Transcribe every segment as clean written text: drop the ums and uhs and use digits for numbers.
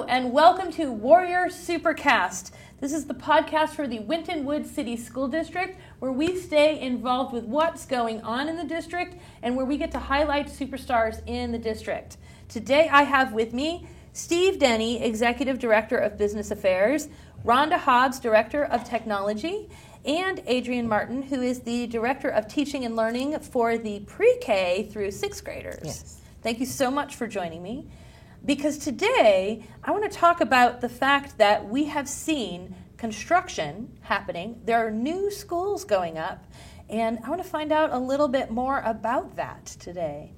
and welcome to Warrior Supercast. This is the podcast for the Winton Woods City School District, where we stay involved with what's going on in the district and where we get to highlight superstars in the district. Today I have with me Steve Denny, Executive Director of Business Affairs, Rhonda Hobbs, Director of Technology, and Adrian Martin, who is the Director of Teaching and Learning for the pre-K through 6th graders. Yes. Thank you so much for joining me. Because today, I want to talk about the fact that we have seen construction happening. There are new schools going up, and I want to find out a little bit more about that today.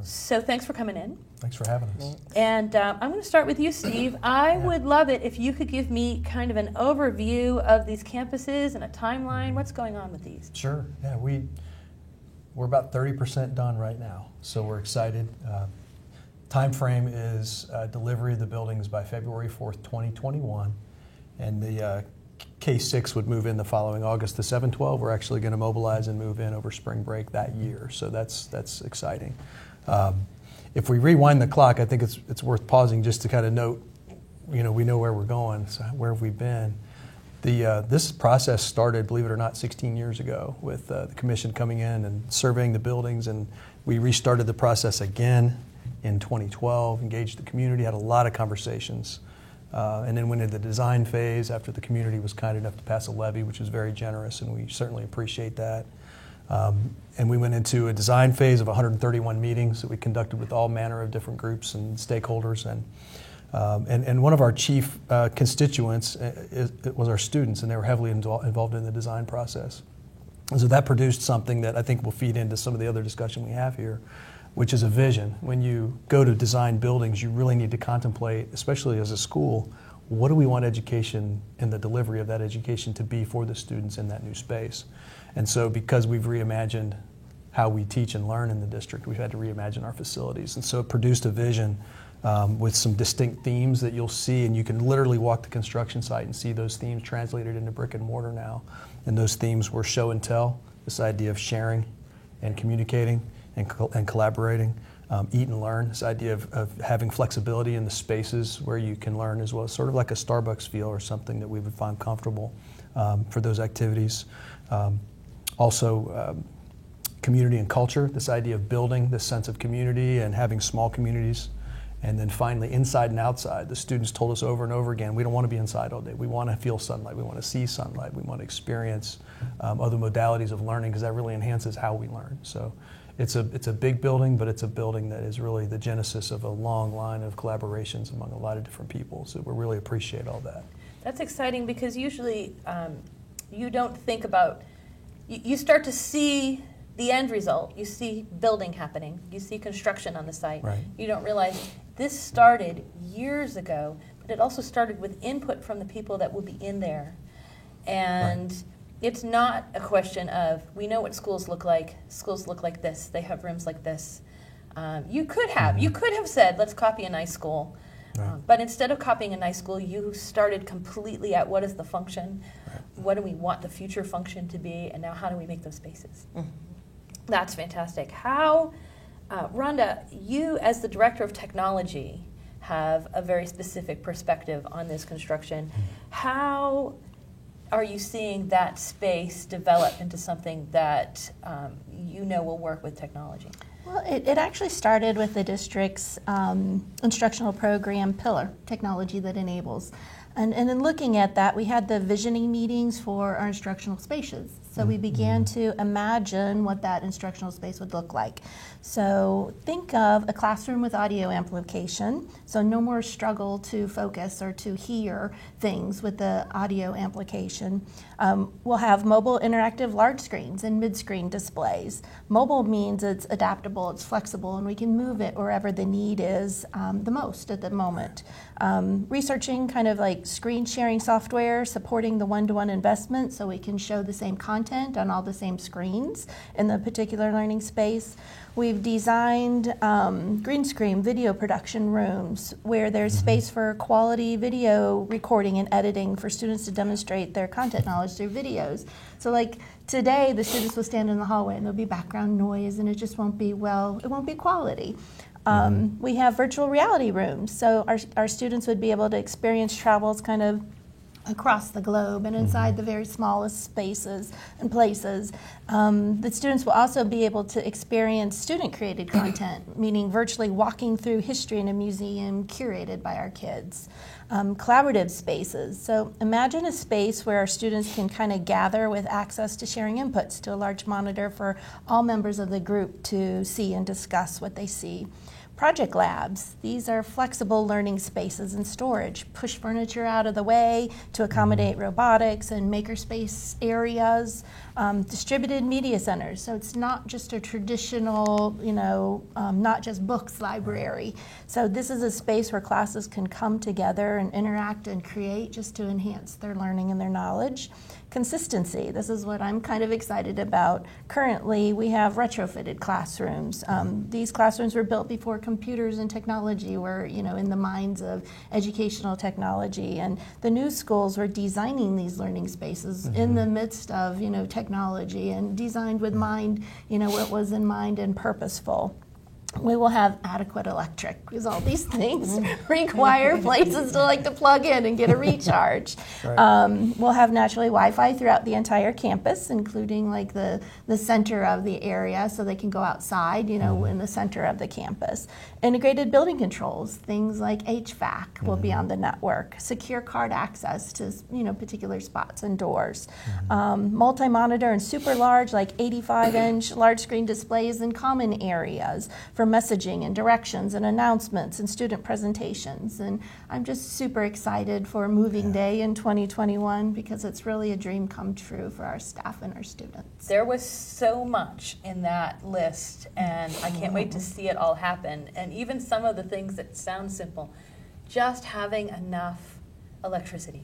So thanks for coming in. Thanks for having us. And I'm going to start with you, Steve. I would love it if you could give me kind of an overview of these campuses and a timeline. What's going on with these? Sure. Yeah, we're about 30% done right now, so we're excited. Time frame is delivery of the buildings by February 4th, 2021, and the K-6 would move in the following August the 7-12. We're actually going to mobilize and move in over spring break that year, so that's exciting. If we rewind the clock, I think it's worth pausing just to kind of note, we know where we're going, so where have we been? This process started, believe it or not, 16 years ago with the commission coming in and surveying the buildings, and we restarted the process again in 2012, engaged the community, had a lot of conversations, and then went into the design phase after the community was kind enough to pass a levy, which was very generous, and we certainly appreciate that. And we went into a design phase of 131 meetings that we conducted with all manner of different groups and stakeholders, and one of our chief constituents was our students, and they were heavily involved in the design process. And so that produced something that I think will feed into some of the other discussion we have here, which is a vision. When you go to design buildings, you really need to contemplate, especially as a school, what do we want education and the delivery of that education to be for the students in that new space? And so because we've reimagined how we teach and learn in the district, we've had to reimagine our facilities. And so it produced a vision with some distinct themes that you'll see, and you can literally walk the construction site and see those themes translated into brick and mortar now. And those themes were show and tell, this idea of sharing and communicating and collaborating, eat and learn, this idea of having flexibility in the spaces where you can learn as well, sort of like a Starbucks feel or something that we would find comfortable for those activities. Also, community and culture, this idea of building this sense of community and having small communities. And then finally, inside and outside. The students told us over and over again, we don't want to be inside all day. We want to feel sunlight. We want to see sunlight. We want to experience other modalities of learning because that really enhances how we learn. So it's a big building, but it's a building that is really the genesis of a long line of collaborations among a lot of different people. So we really appreciate all that. That's exciting because usually you don't think about, you start to see the end result. You see building happening. You see construction on the site. Right. You don't realize this started years ago, but it also started with input from the people that will be in there. And right. It's not a question of, we know what schools look like. Schools look like this. They have rooms like this. You could have said, let's copy a nice school. Right. But instead of copying a nice school, you started completely at what is the function, right. What do we want the future function to be, and now how do we make those spaces? Mm-hmm. That's fantastic. How, Rhonda, you as the Director of Technology have a very specific perspective on this construction. How are you seeing that space develop into something that will work with technology? Well, it actually started with the district's instructional program pillar, technology that enables. And in looking at that, we had the visioning meetings for our instructional spaces. So we began to imagine what that instructional space would look like. So think of a classroom with audio amplification. So no more struggle to focus or to hear things with the audio amplification. We'll have mobile interactive large screens and mid-screen displays. Mobile means it's adaptable, it's flexible, and we can move it wherever the need is the most at the moment. Researching kind of like screen sharing software, supporting the one-to-one investment so we can show the same content on all the same screens in the particular learning space. We've designed green screen video production rooms where there's space for quality video recording and editing for students to demonstrate their content knowledge through videos. So like today, the students will stand in the hallway and there'll be background noise and it just won't be, it won't be quality. We have virtual reality rooms, so our students would be able to experience travels kind of across the globe and inside the very smallest spaces and places. The students will also be able to experience student-created content, meaning virtually walking through history in a museum curated by our kids. Collaborative spaces. So imagine a space where our students can kind of gather with access to sharing inputs to a large monitor for all members of the group to see and discuss what they see. Project labs. These are flexible learning spaces and storage. Push furniture out of the way to accommodate robotics and makerspace areas. Distributed media centers. So it's not just a traditional, not just books library. So this is a space where classes can come together and interact and create just to enhance their learning and their knowledge. Consistency. This is what I'm kind of excited about. Currently, we have retrofitted classrooms. These classrooms were built before computers and technology were, in the minds of educational technology. And the new schools were designing these learning spaces in the midst of, technology and designed with mind, what was in mind and purposeful. We will have adequate electric because all these things require places to plug in and get a recharge. Right. We'll have naturally Wi-Fi throughout the entire campus, including the center of the area, so they can go outside, in the center of the campus. Integrated building controls, things like HVAC will be on the network. Secure card access to particular spots and doors. Multi-monitor and super large, 85-inch large screen displays in common areas for messaging and directions and announcements and student presentations. And I'm just super excited for Moving Day in 2021 because it's really a dream come true for our staff and our students. There was so much in that list, and I can't wait to see it all happen. And even some of the things that sound simple, just having enough electricity.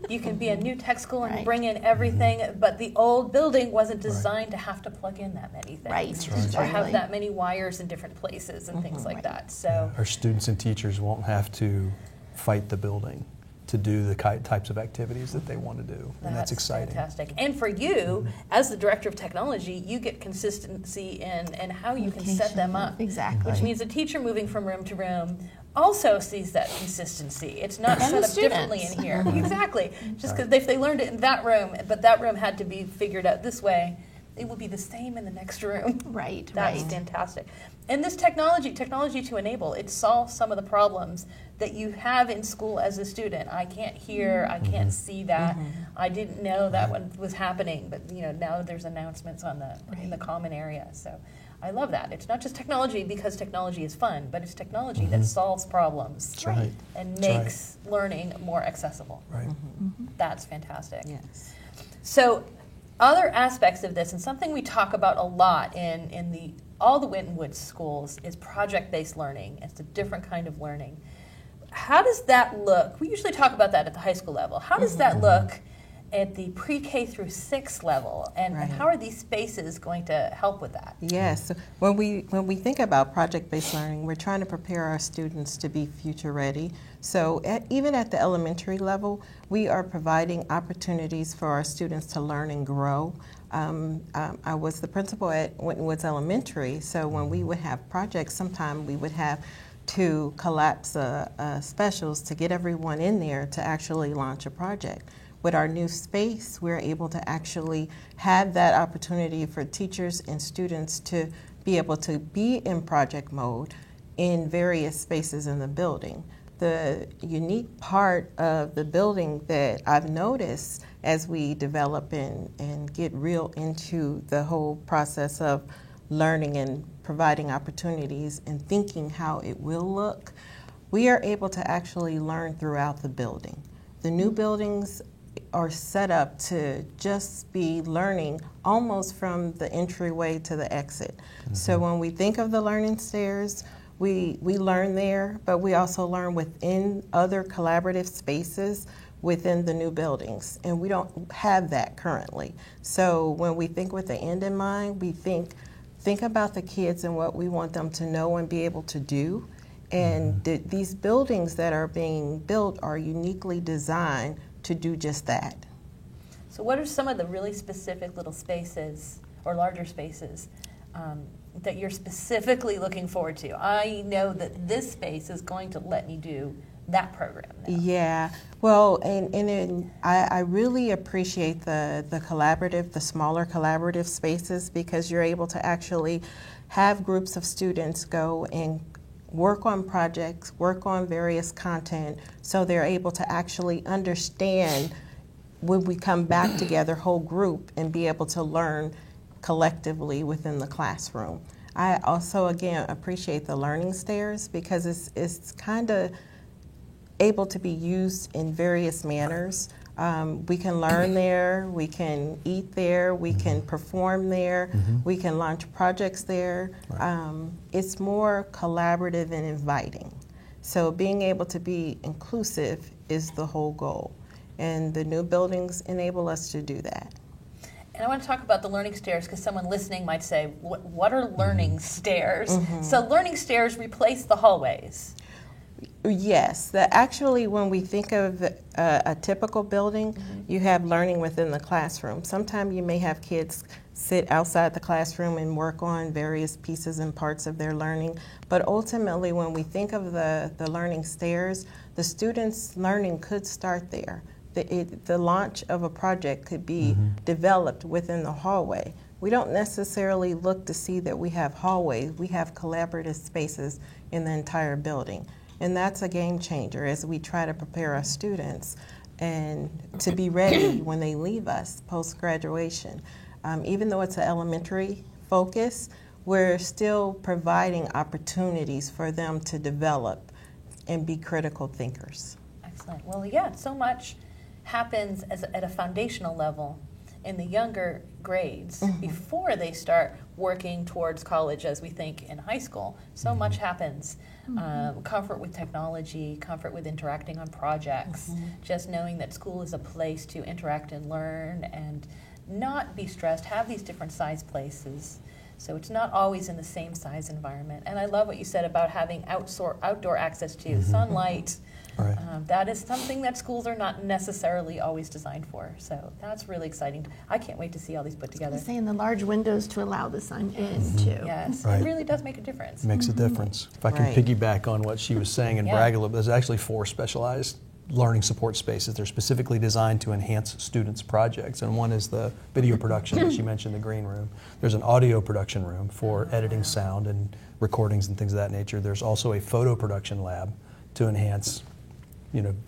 You can be a new tech school and bring in everything, but the old building wasn't designed to have to plug in that many things, or have that many wires in different places and things like that. So our students and teachers won't have to fight the building to do the types of activities that they want to do, and that's exciting. Fantastic. And for you, as the director of technology, you get consistency in how you can set them up. Exactly. Which means a teacher moving from room to room also sees that consistency. It's not set up differently in here. Exactly. Just because if they learned it in that room, but that room had to be figured out this way, it will be the same in the next room. Right. That's fantastic. And this technology to enable, it solves some of the problems that you have in school as a student. I can't hear, I can't see that. I didn't know that one was happening, but now there's announcements on in the common area. So I love that. It's not just technology because technology is fun, but it's technology that solves problems and makes learning more accessible. Right. That's fantastic. Yes. So other aspects of this, and something we talk about a lot in all the Winton Woods schools, is project-based learning. It's a different kind of learning. How does that look? We usually talk about that at the high school level. How does that look at the pre-K through 6 level, and how are these spaces going to help with that? Yes, so when we think about project-based learning, we're trying to prepare our students to be future ready. So even at the elementary level, we are providing opportunities for our students to learn and grow. I was the principal at Winton Woods Elementary, so when we would have projects, sometimes we would have to collapse specials to get everyone in there to actually launch a project. With our new space, we're able to actually have that opportunity for teachers and students to be able to be in project mode in various spaces in the building. The unique part of the building that I've noticed as we develop and get real into the whole process of learning and providing opportunities and thinking how it will look, we are able to actually learn throughout the building. The new buildings are set up to just be learning almost from the entryway to the exit. So when we think of the learning stairs, we learn there, but we also learn within other collaborative spaces within the new buildings, and we don't have that currently. So when we think with the end in mind, we think about the kids and what we want them to know and be able to do. And these buildings that are being built are uniquely designed to do just that. So what are some of the really specific little spaces or larger spaces that you're specifically looking forward to? I know that this space is going to let me do that program now. Yeah, well, I really appreciate the collaborative, the smaller collaborative spaces, because you're able to actually have groups of students go and work on projects, work on various content, so they're able to actually understand when we come back together, whole group, and be able to learn collectively within the classroom. I also, again, appreciate the learning stairs, because it's kind of able to be used in various manners. We can learn there, we can eat there, we can perform there, we can launch projects there. Right. It's more collaborative and inviting. So being able to be inclusive is the whole goal. And the new buildings enable us to do that. And I want to talk about the learning stairs, because someone listening might say, what are learning stairs? So learning stairs replace the hallways. Yes, actually when we think of a typical building, you have learning within the classroom. Sometimes you may have kids sit outside the classroom and work on various pieces and parts of their learning, but ultimately when we think of the learning stairs, the students' learning could start there. The launch of a project could be developed within the hallway. We don't necessarily look to see that we have hallways, we have collaborative spaces in the entire building. And that's a game changer as we try to prepare our students and to be ready when they leave us post-graduation. Even though it's an elementary focus, we're still providing opportunities for them to develop and be critical thinkers. Excellent. Well, yeah, so much happens at a foundational level in the younger grades before they start working towards college, as we think in high school. So much happens. Comfort with technology, comfort with interacting on projects, just knowing that school is a place to interact and learn and not be stressed, have these different size places. So it's not always in the same size environment. And I love what you said about having outdoor access to sunlight. Right. That is something that schools are not necessarily always designed for. So that's really exciting. I can't wait to see all these put together. Saying the large windows to allow the sun in too. Yes, Right. it really does make a difference. It makes a difference. If I can Right. piggyback on what she was saying and Yeah. brag a little bit, there's actually 4 specialized learning support spaces. They're specifically designed to enhance students' projects, and one is the video production, as you mentioned, the green room. There's an audio production room for editing sound and recordings and things of that nature. There's also a photo production lab to enhance,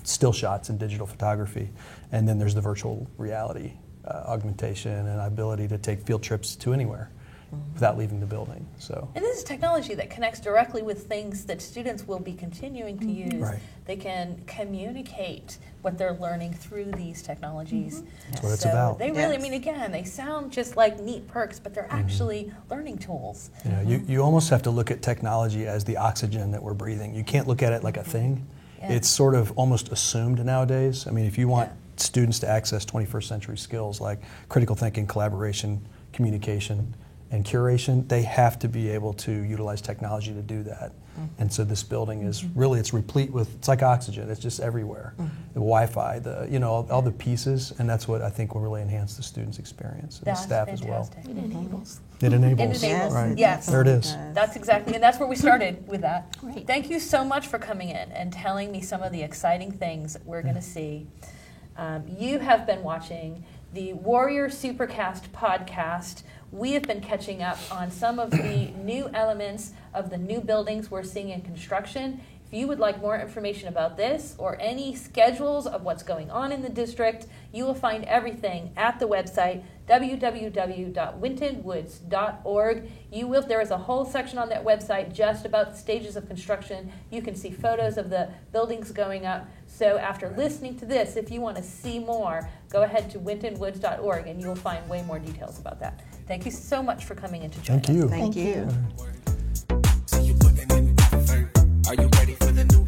still shots and digital photography. And then there's the virtual reality augmentation and ability to take field trips to anywhere without leaving the building. So. And this is technology that connects directly with things that students will be continuing to use. Right. They can communicate what they're learning through these technologies. That's what it's So about. they really, Yes. again, they sound just like neat perks, but they're actually learning tools. You almost have to look at technology as the oxygen that we're breathing. You can't look at it like a thing. Yeah. It's sort of almost assumed nowadays. I mean, if you want Yeah. students to access 21st century skills like critical thinking, collaboration, communication, and curation, they have to be able to utilize technology to do that. And so this building is really, it's replete with, it's like oxygen, it's just everywhere. The Wi-Fi, all the pieces, and that's what I think will really enhance the students' experience and the That's staff fantastic. as well. It enables. It enables. It enables. Right. Yes. There it is. That's exactly, and that's where we started with that. Great. Thank you so much for coming in and telling me some of the exciting things that we're going to see. You have been watching the Warrior Supercast podcast. We have been catching up on some of the new elements of the new buildings we're seeing in construction. If you would like more information about this or any schedules of what's going on in the district, you will find everything at the website www.wintonwoods.org. There is a whole section on that website just about the stages of construction. You can see photos of the buildings going up. So after listening to this, if you want to see more, go ahead to wintonwoods.org and you will find way more details about that. Thank you so much for coming in to join us. Thank you. Thank you. you. So you putting in effort. Are you ready for the new